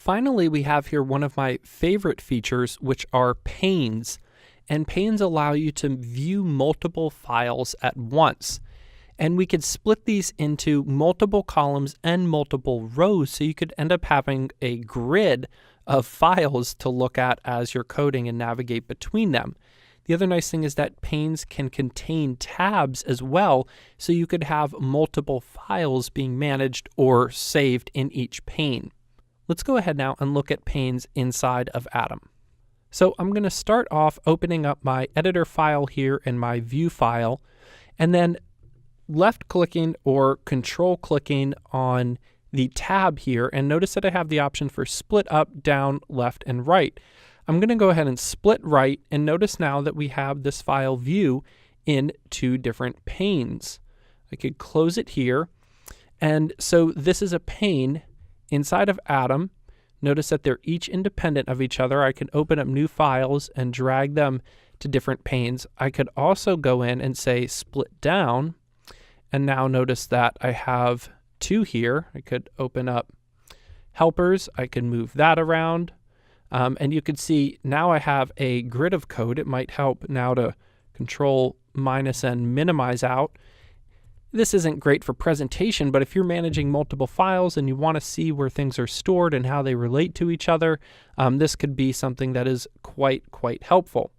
Finally, we have here one of my favorite features, which are panes. And panes allow you to view multiple files at once. And we could split these into multiple columns and multiple rows, so you could end up having a grid of files to look at as you're coding and navigate between them. The other nice thing is that panes can contain tabs as well, so you could have multiple files being managed or saved in each pane. Let's go ahead now and look at panes inside of Atom. So I'm going to start off opening up my editor file here and my view file, and then left clicking or control clicking on the tab here, and notice that I have the option for split up, down, left, and right. I'm going to go ahead and split right, and notice now that we have this file view in two different panes. I could close it here, and so this is a pane inside of Atom. Notice that they're each independent of each other. I can open up new files and drag them to different panes. I could also go in and say split down, and now notice that I have two here. I could open up helpers. I can move that around. And you can see now I have a grid of code. It might help now to control minus and minimize out. This isn't great for presentation, but if you're managing multiple files and you want to see where things are stored and how they relate to each other, this could be something that is quite helpful.